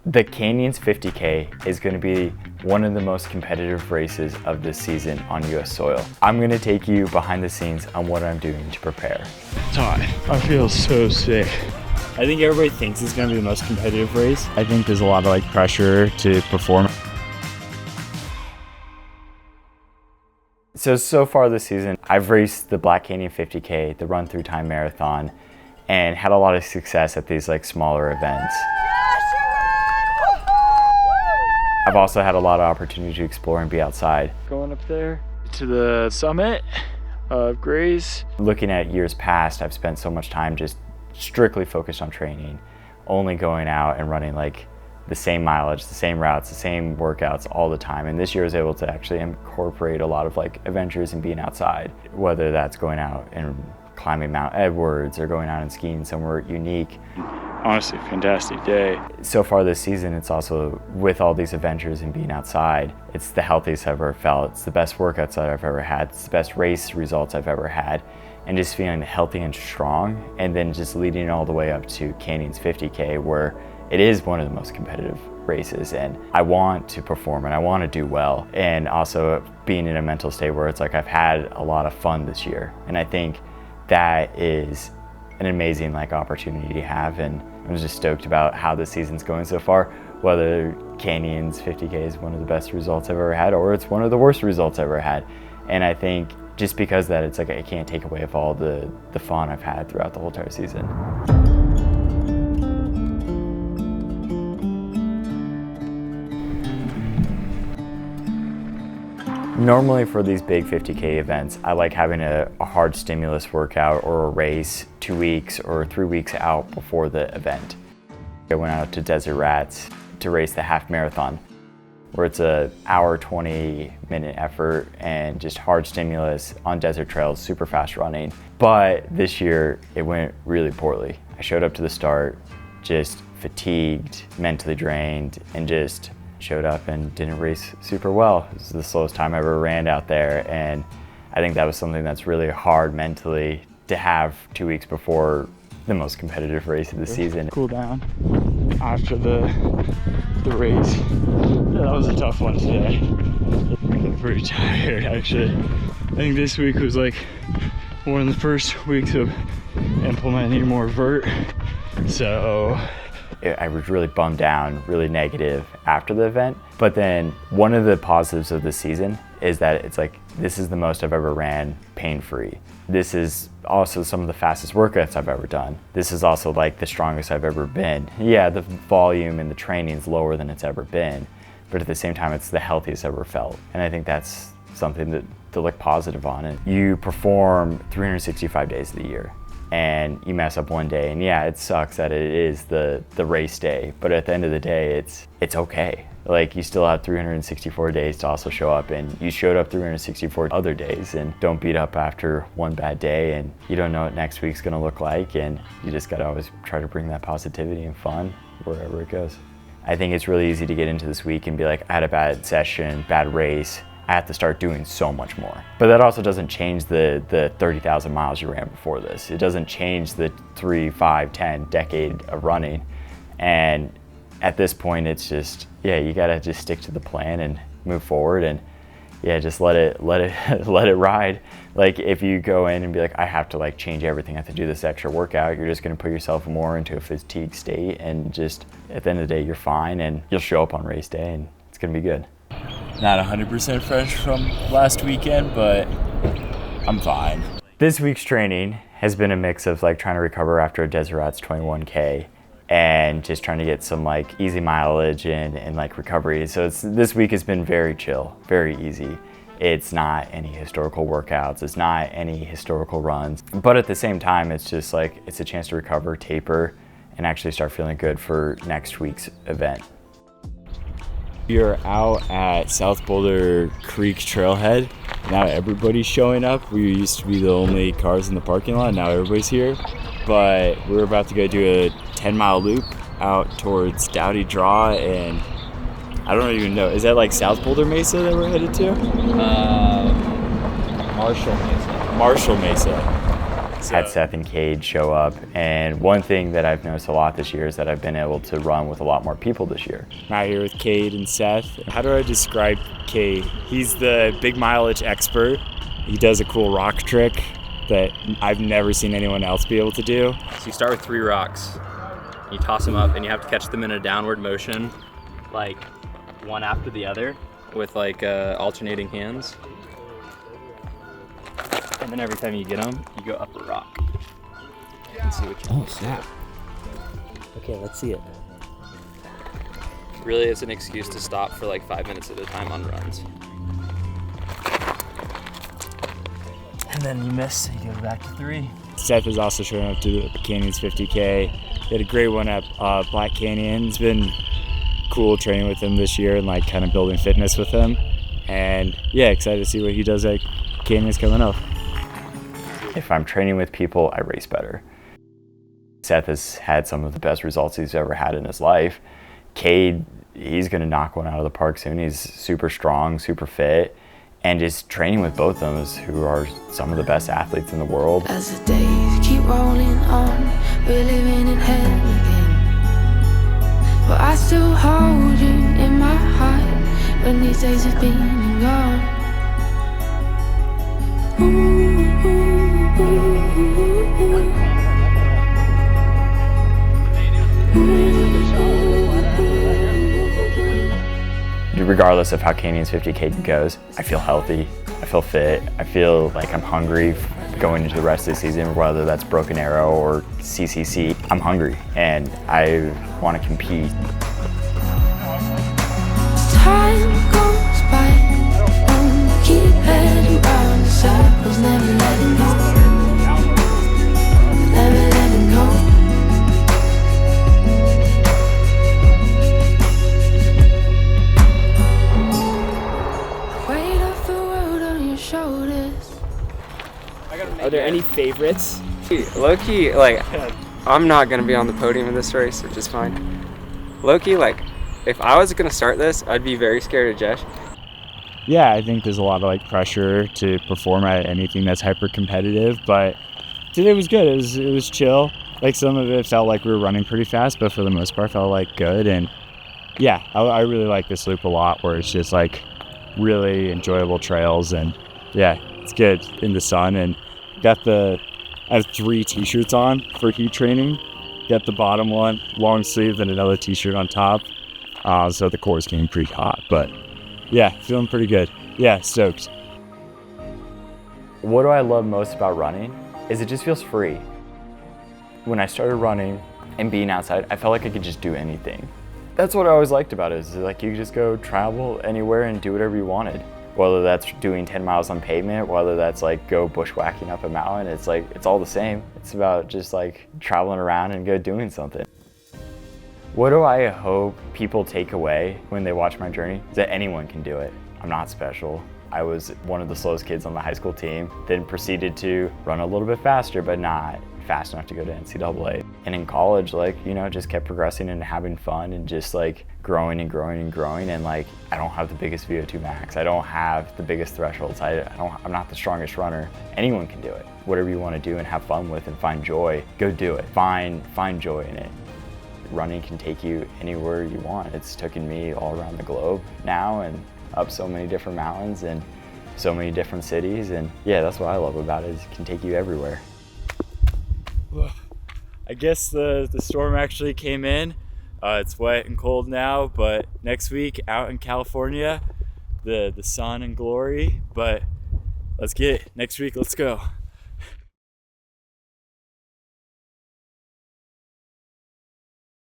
The Canyons 50K is going to be one of the most competitive races of this season on US soil. I'm going to take you behind the scenes on what I'm doing to prepare. Todd, I feel so sick. I think everybody thinks it's going to be the most competitive race. I think there's a lot of pressure to perform. So far this season, I've raced the Black Canyon 50K, the Run Through Time Marathon, and had a lot of success at these smaller events. I've also had a lot of opportunity to explore and be outside. Going up there to the summit of Grays. Looking at years past, I've spent so much time just strictly focused on training, only going out and running the same mileage, the same routes, the same workouts all the time. And this year I was able to actually incorporate a lot of adventures and being outside, whether that's going out and climbing Mount Edwards or going out and skiing somewhere unique. Honestly, fantastic day. So far this season, it's also, with all these adventures and being outside, it's the healthiest I've ever felt. It's the best workouts that I've ever had. It's the best race results I've ever had. And just feeling healthy and strong, and then just leading all the way up to Canyons 50K, where it is one of the most competitive races, and I want to perform and I want to do well. And also being in a mental state where it's I've had a lot of fun this year. And I think that is an amazing opportunity to have, and I'm just stoked about how this season's going so far, whether Canyons 50K is one of the best results I've ever had or it's one of the worst results I've ever had. And I think just because of that, it's I can't take away of all the fun I've had throughout the whole entire season. Normally for these big 50K events, I like having a hard stimulus workout or a race 2 weeks or 3 weeks out before the event. I went out to Desert Rats to race the half marathon, where it's an hour, 20-minute effort and just hard stimulus on desert trails, super fast running. But this year it went really poorly. I showed up to the start just fatigued, mentally drained, and just showed up and didn't race super well. It was the slowest time I ever ran out there, and I think that was something that's really hard mentally to have 2 weeks before the most competitive race of the season. Cool down after the race. Yeah, that was a tough one today. I'm pretty tired actually. I think this week was one of the first weeks of implementing more vert, so I was really bummed down, really negative after the event. But then one of the positives of this season is that it's this is the most I've ever ran pain-free. This is also some of the fastest workouts I've ever done. This is also the strongest I've ever been. Yeah, the volume and the training is lower than it's ever been, but at the same time, it's the healthiest I've ever felt. And I think that's something to look positive on. And you perform 365 days of the year, and you mess up one day, and yeah, it sucks that it is the race day, but at the end of the day, it's okay. You still have 364 days to also show up, and you showed up 364 other days, and don't beat up after one bad day, and you don't know what next week's gonna look like, and you just gotta always try to bring that positivity and fun wherever it goes. I think it's really easy to get into this week and be I had a bad session, bad race, I have to start doing so much more. But that also doesn't change the 30,000 miles you ran before this. It doesn't change the 3, 5, 10 decade of running. And at this point, it's just, yeah, you gotta just stick to the plan and move forward, and yeah, just let it ride. If you go in and be I have to change everything, I have to do this extra workout, you're just gonna put yourself more into a fatigue state, and just at the end of the day, you're fine, and you'll show up on race day, and it's gonna be good. Not 100% fresh from last weekend, but I'm fine. This week's training has been a mix of trying to recover after a Desert Rats 21K and just trying to get some easy mileage and recovery. So this week has been very chill, very easy. It's not any historical workouts, it's not any historical runs, but at the same time, it's just it's a chance to recover, taper, and actually start feeling good for next week's event. We are out at South Boulder Creek Trailhead. Now everybody's showing up. We used to be the only cars in the parking lot. Now everybody's here. But we're about to go do a 10-mile loop out towards Dowdy Draw, and I don't even know. Is that South Boulder Mesa that we're headed to? Marshall Mesa. Marshall Mesa. had Seth and Cade show up. And one thing that I've noticed a lot this year is that I've been able to run with a lot more people this year. I'm out here with Cade and Seth. How do I describe Cade? He's the big mileage expert. He does a cool rock trick that I've never seen anyone else be able to do. So you start with 3 rocks, you toss them up, and you have to catch them in a downward motion, like one after the other, with like alternating hands. And then every time you get them, you go up a rock. And see what you Oh, snap. Okay, let's see it. Really, it's an excuse to stop for like 5 minutes at a time on runs. And then you miss, you go back to 3. Seth is also showing up to the Canyons 50K. He had a great one at Black Canyon. It's been cool training with him this year and like kind of building fitness with him. And yeah, excited to see what he does at Canyons coming up. If I'm training with people, I race better. Seth has had some of the best results he's ever had in his life. Cade, he's gonna knock one out of the park soon. He's super strong, super fit, and just training with both of them who are some of the best athletes in the world. As the days keep rolling on, we're living in hell again. But I still hold you in my heart when these days have been and gone. Regardless of how Canyons 50K goes, I feel healthy, I feel fit, I feel like I'm hungry going into the rest of the season, whether that's Broken Arrow or CCC. I'm hungry and I want to compete. Time goes by, keep heading round in circles, never letting go, never letting go. Weight of the world on your shoulders. Are there any favorites? Low-key, like, I'm not going to be on the podium in this race, which is fine. Low-key, like, if I was going to start this, I'd be very scared of Jesh. Yeah, I think there's a lot of like pressure to perform at anything that's hyper competitive, but today was good. It was chill. Like some of it felt like we were running pretty fast, but for the most part felt like good. And yeah, I really like this loop a lot where it's just like really enjoyable trails, and yeah, it's good in the sun. And I have 3 t-shirts on for heat training. Got the bottom one, long sleeve, and another t-shirt on top. So the core's getting pretty hot, but yeah, feeling pretty good. Yeah, stoked. What do I love most about running is it just feels free. When I started running and being outside, I felt like I could just do anything. That's what I always liked about it, is like you could just go travel anywhere and do whatever you wanted. Whether that's doing 10 miles on pavement, whether that's like go bushwhacking up a mountain, it's like, it's all the same. It's about just like traveling around and go doing something. What do I hope people take away when they watch my journey? Is that anyone can do it. I'm not special. I was one of the slowest kids on the high school team, then proceeded to run a little bit faster, but not fast enough to go to NCAA. And in college, like, you know, just kept progressing and having fun and just like growing and growing and growing. And like, I don't have the biggest VO2 max. I don't have the biggest thresholds. I'm not the strongest runner. Anyone can do it. Whatever you want to do and have fun with and find joy, go do it. Find joy in it. Running can take you anywhere you want. It's taken me all around the globe now and up so many different mountains and so many different cities. And yeah, that's what I love about it, is it can take you everywhere. I guess the storm actually came in. It's wet and cold now, but next week out in California, the sun and glory. But let's get it. Next week, let's go.